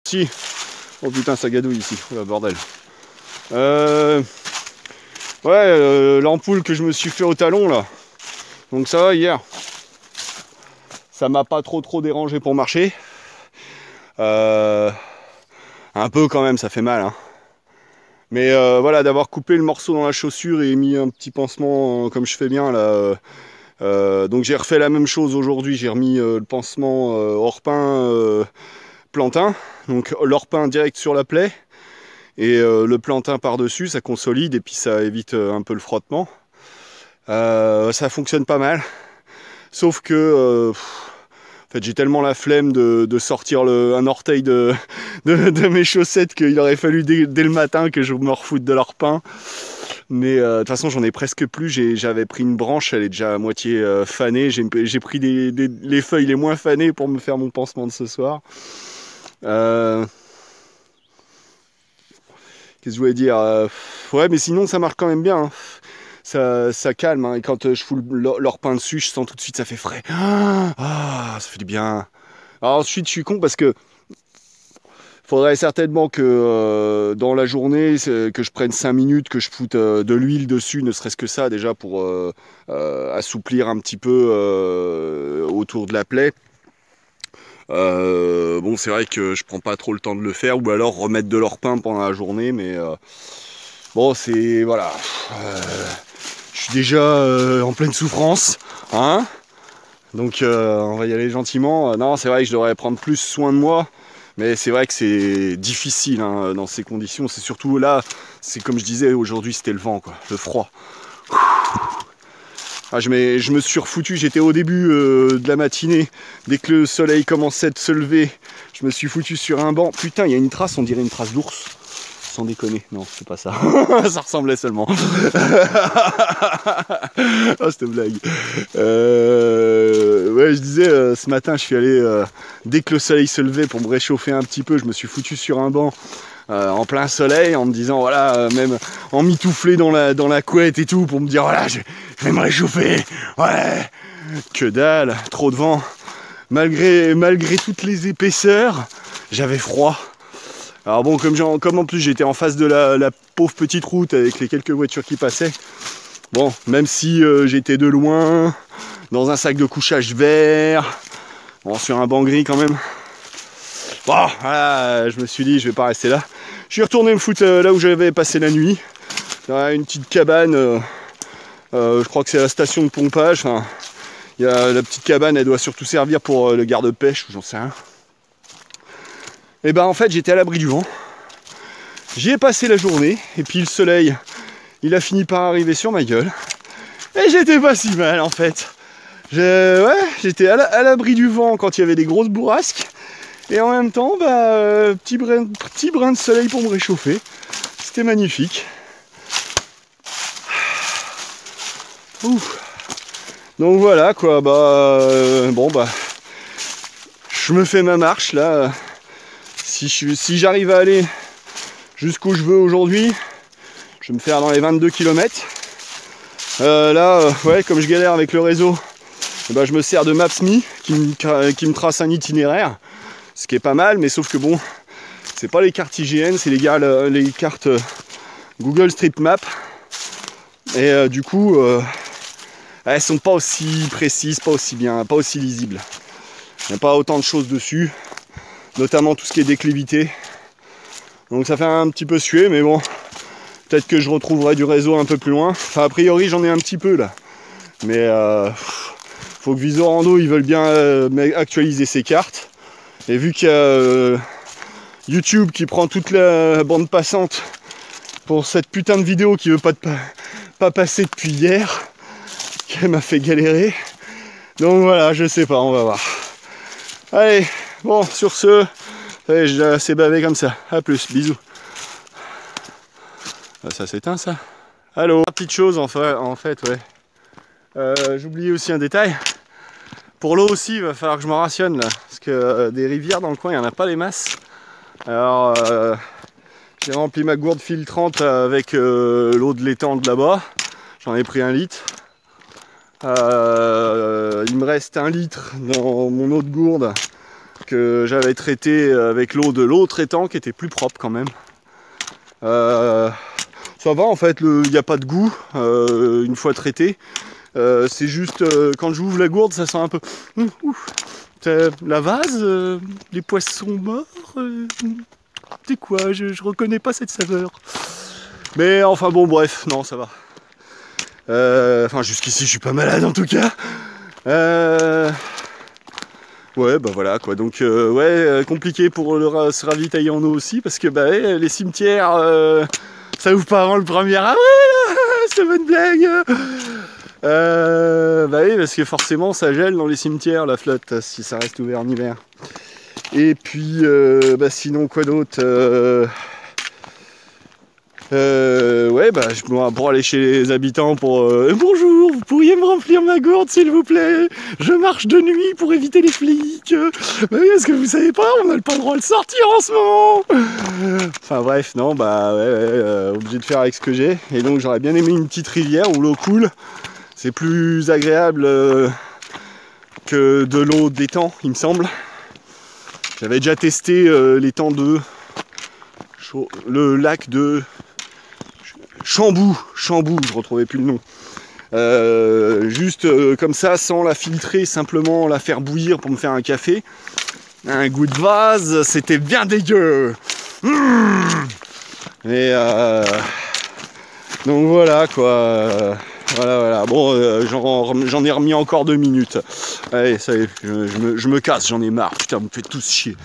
Si. Oh putain, ça gadouille ici. Oh, bordel. Ouais, l'ampoule que je me suis fait au talon là. Donc ça va hier. Ça m'a pas trop dérangé pour marcher. Un peu quand même, ça fait mal. Hein. Mais voilà, d'avoir coupé le morceau dans la chaussure et mis un petit pansement comme je fais bien là. Donc j'ai refait la même chose aujourd'hui. J'ai remis le pansement Orpin plantain. Donc l'Orpin direct sur la plaie. Et le plantain par-dessus, ça consolide et puis ça évite un peu le frottement. Ça fonctionne pas mal. Sauf que en fait, j'ai tellement la flemme de sortir un orteil de mes chaussettes qu'il aurait fallu dès le matin que je me refoute de l'Orpin. Mais de toute façon, j'en ai presque plus. J'avais pris une branche, elle est déjà à moitié fanée. J'ai pris les feuilles les moins fanées pour me faire mon pansement de ce soir. Qu'est-ce que je voulais dire ouais, mais sinon, ça marche quand même bien. Hein. Ça calme. Hein. Et quand je fous l'Orpin dessus, je sens tout de suite, ça fait frais. Ah, ça fait du bien. Alors ensuite, je suis con parce que faudrait certainement que dans la journée, que je prenne 5 minutes, que je foute de l'huile dessus, ne serait-ce que ça déjà pour assouplir un petit peu autour de la plaie. Bon, c'est vrai que je prends pas trop le temps de le faire, ou alors remettre de l'Orpin pendant la journée, mais bon, c'est voilà. Je suis déjà en pleine souffrance, hein. Donc on va y aller gentiment. Non, c'est vrai que je devrais prendre plus soin de moi. Mais c'est vrai que c'est difficile hein, dans ces conditions. C'est surtout là, c'est comme je disais, aujourd'hui c'était le vent, quoi, le froid. Ah, je me suis refoutu, j'étais au début de la matinée, dès que le soleil commençait de se lever, je me suis foutu sur un banc. Putain, il y a une trace, on dirait une trace d'ours. Sans déconner, non, c'est pas ça. Ça ressemblait seulement. Oh, cette blague. Ouais, je disais, ce matin, je suis allé, dès que le soleil se levait, pour me réchauffer un petit peu, je me suis foutu sur un banc en plein soleil, en me disant, voilà, même en mitouflé dans la couette et tout, pour me dire, voilà, je vais me réchauffer. Ouais, que dalle, trop de vent. Malgré toutes les épaisseurs, j'avais froid. Alors bon, comme en plus j'étais en face de la pauvre petite route avec les quelques voitures qui passaient, bon, même si j'étais de loin, dans un sac de couchage vert, bon, sur un banc gris quand même, bon, voilà, je me suis dit, je vais pas rester là. Je suis retourné me foutre là où j'avais passé la nuit, dans une petite cabane, je crois que c'est la station de pompage, enfin, la petite cabane, elle doit surtout servir pour le garde-pêche, ou j'en sais rien. Et ben en fait j'étais à l'abri du vent, j'y ai passé la journée, et puis le soleil, il a fini par arriver sur ma gueule, et j'étais pas si mal en fait. Ouais, j'étais à l'abri du vent quand il y avait des grosses bourrasques, et en même temps, bah, petit brin de soleil pour me réchauffer, c'était magnifique. Ouf. Donc voilà quoi, bah, bon bah, je me fais ma marche là. Si j'arrive à aller jusqu'où je veux aujourd'hui, je vais me faire dans les 22 km. Là, ouais, comme je galère avec le réseau, bah, je me sers de Maps.me qui me trace un itinéraire, ce qui est pas mal, mais sauf que bon, c'est pas les cartes IGN, c'est les cartes Google Street Map. Et du coup, elles sont pas aussi précises, pas aussi bien, pas aussi lisibles. Il n'y a pas autant de choses dessus. Notamment tout ce qui est déclivité. Donc ça fait un petit peu suer, mais bon, peut-être que je retrouverai du réseau un peu plus loin. Enfin, a priori, j'en ai un petit peu là. Mais faut que Visorando, ils veulent bien actualiser ces cartes. Et vu qu'il y a YouTube qui prend toute la bande passante pour cette putain de vidéo qui veut pas passer depuis hier, qui m'a fait galérer. Donc voilà, je sais pas, on va voir. Allez, bon, sur ce, j'ai assez bavé comme ça. A plus, bisous. Ça s'éteint ça. Allô. Petite chose en fait, ouais. J'oubliais aussi un détail. Pour l'eau aussi, il va falloir que je me rationne là. Parce que des rivières dans le coin, il n'y en a pas des masses. Alors, j'ai rempli ma gourde filtrante avec l'eau de l'étang de là-bas. J'en ai pris 1 litre. Il me reste 1 litre dans mon autre gourde que j'avais traité avec l'eau de l'autre étang qui était plus propre quand même. Ça va en fait, il n'y a pas de goût une fois traité. C'est juste quand j'ouvre la gourde, ça sent un peu la vase, les poissons morts. C'est quoi, je reconnais pas cette saveur. Mais enfin bon, bref, non, ça va. Enfin, jusqu'ici, je suis pas malade en tout cas. Ouais, bah voilà quoi. Donc, ouais, compliqué pour se ravitailler en eau aussi parce que bah, ouais, les cimetières, ça ouvre pas avant le 1er avril. C'est une bonne blague. Bah oui, parce que forcément, ça gèle dans les cimetières la flotte si ça reste ouvert en hiver. Et puis, bah sinon, quoi d'autre ouais, bah, pour aller chez les habitants pour bonjour, vous pourriez me remplir ma gourde s'il vous plaît? Je marche de nuit pour éviter les flics. Bah oui, parce que vous savez pas, on n'a pas le droit de sortir en ce moment. Enfin bref, non, bah ouais, obligé de faire avec ce que j'ai. Et donc j'aurais bien aimé une petite rivière où l'eau coule. C'est plus agréable que de l'eau d'étang, il me semble. J'avais déjà testé l'étang de le lac de Chambou, je retrouvais plus le nom. Juste comme ça, sans la filtrer, simplement la faire bouillir pour me faire un café. Un goût de vase, c'était bien dégueu. Et donc voilà quoi. Voilà. Bon, j'en ai remis encore 2 minutes. Allez, ça y est, je me casse, j'en ai marre. Putain, vous me faites tous chier.